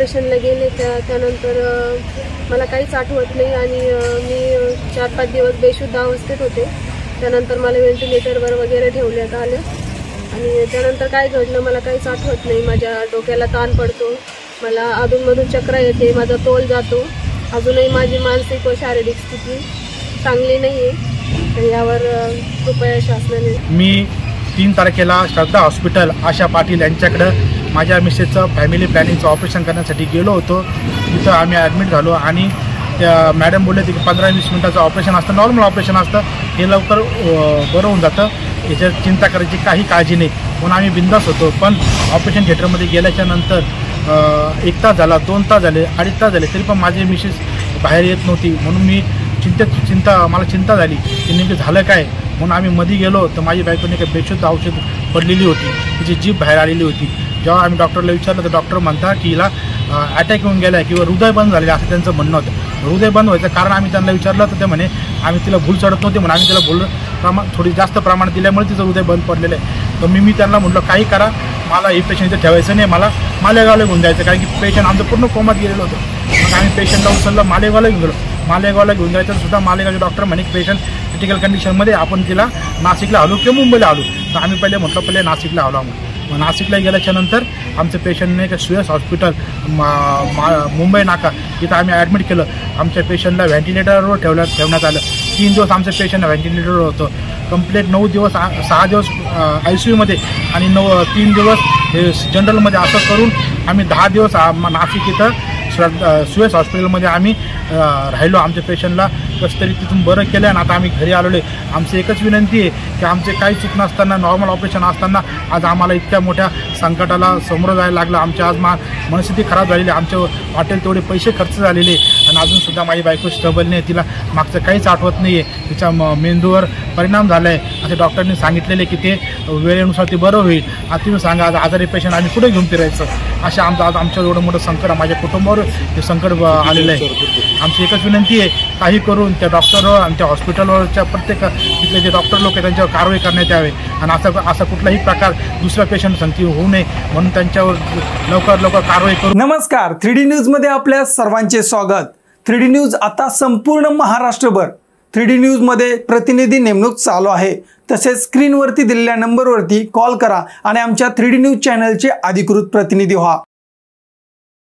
ऑपरेशनला गेले त्यानंतर मला काहीच आठवत नाही आणि मी 4-5 दिवस बेशुद्ध अवस्थेत होते। त्यानंतर मला व्हेंटिलेटरवर वगैरे ठेवण्यात आलं आणि त्यानंतर काय घडलं मला काहीच आठवत नाही। माझ्या डोक्याला ताण पडतो, मला अधूनमधून चक्र येते, माझा तोल जातो। अजूनही माझी मानसिक व शारीरिक स्थिती चांगली नाही आहे, तर यावर कृपया शासनाने। मी 3 तारखेला श्रद्धा हॉस्पिटल आशा पाटील यांच्याकडे माझ्या मिसेसचं फॅमिली प्लॅनिंगचं ऑपरेशन करण्यासाठी गेलो होतो। तिथं आम्ही ॲडमिट झालो आणि त्या मॅडम बोलले की 15-20 मिनिटाचं ऑपरेशन असतं, नॉर्मल ऑपरेशन असतं, हे लवकर बरं होऊन जातं, याच्यात चिंता करायची काही काळजी नाही म्हणून आम्ही बिंदास होतो। पण ऑपरेशन थिएटरमध्ये गेल्याच्या नंतर 1 तास झाला, 2 तास झाले, 2.5 तास झाले, तरी पण माझी मिसेस बाहेर येत नव्हती। म्हणून मी मला चिंता झाली की नेमकं झालं काय। म्हणून आम्ही मध्ये गेलो तर माझी बायकोने काही बेशुद्ध औषध पडलेली होती, तिची जीभ बाहेर आलेली होती। जेव्हा आम्ही डॉक्टरला विचारलं तर डॉक्टर म्हणतात की हिला अटॅक येऊन गेला किंवा हृदय बंद झालेलं असं त्यांचं म्हणणं होतं। हृदय बंद व्हायचं कारण आम्ही त्यांना विचारलं तर ते म्हणे आम्ही तिला भूल चढत नव्हते म्हणून आम्ही तिला भूल थोडी जास्त प्रमाणात दिल्यामुळे तिचं हृदय बंद पडलेलं आहे। तर मी त्यांना म्हटलं काही करा, मला हे पेशंट इथे ठेवायचं नाही, मला मालेगावला घेऊन जायचं, कारण की पेशंट आमचं पूर्ण कोमात गेलेलं होतं। मग आम्ही पेशंटला उचललं, मालेगावला घेऊन गेलो। मालेगावला घेऊन जायचं सुद्धा मालेगावचे डॉक्टर म्हणे पेशंट क्रिटिकल कंडिशनमध्ये, आपण तिला नाशिकला हलू किंवा मुंबईला हलू। तर आम्ही पहिले नाशिकला हलू। मग नाशिकला गेल्याच्या नंतर आमचं पेशंटने एक सुयस हॉस्पिटल मुंबई नाका इथं आम्ही ॲडमिट केलं। आमच्या पेशंटला व्हेंटिलेटरवर ठेवण्यात आलं। 3 दिवस आमचं पेशंट व्हेंटिलेटरवर होतं, कंप्लीट 9 दिवस 6 दिवस ICUमध्ये आणि 3 दिवस हे जनरलमध्ये, असं करून आम्ही 10 दिवस नाशिक इथं सुयस हॉस्पिटलमध्ये आम्ही राहिलो। आमच्या पेशंटला कसं तरी तिथून बरं केलं आणि आता आम्ही घरी आलेलो आहे। आमची एकच विनंती आहे की आमचे काही चूक नसताना, नॉर्मल ऑपरेशन असताना आज आम्हाला इतक्या मोठ्या संकटाला सामोरं जायला लागलं। आमची आज मनस्थिती खराब झालेली, आमच्या वाटेल तेवढे पैसे खर्च झालेले आणि अजूनसुद्धा माझी बायको स्टेबल नाही, तिला मागचं काहीच आठवत नाही आहे, तिच्या मेंदूवर परिणाम झाला आहे असे डॉक्टरनी सांगितलेले की ते वेळेनुसार ते बरं होईल। आता तुम्ही सांगा आज आजारी पेशंट आम्ही कुठे घेऊन फिरायचं, अशा आमचं एवढं मोठं संकट माझ्या कुटुंबावर ते संकट आलेलं आहे। आमची एकच विनंती आहे काही करून त्या डॉक्टरवर आणि त्या हॉस्पिटलवरच्या प्रत्येक तिथले जे डॉक्टर लोक आहेत त्यांच्यावर कारवाई करण्यात यावे आणि असा कुठलाही प्रकार दुसऱ्या पेशंट संगती होऊ नये म्हणून त्यांच्यावर लवकर कारवाई करू। नमस्कार, 3D न्यूजमध्ये आपल्या सर्वांचे स्वागत। 3D न्यूज आता संपूर्ण महाराष्ट्रभर 3D न्यूजमध्ये प्रतिनिधी नेमणूक चालू आहे। तसेच स्क्रीनवरती दिलेल्या नंबरवरती कॉल करा आणि आमच्या 3D न्यूज चॅनलचे अधिकृत प्रतिनिधी व्हा।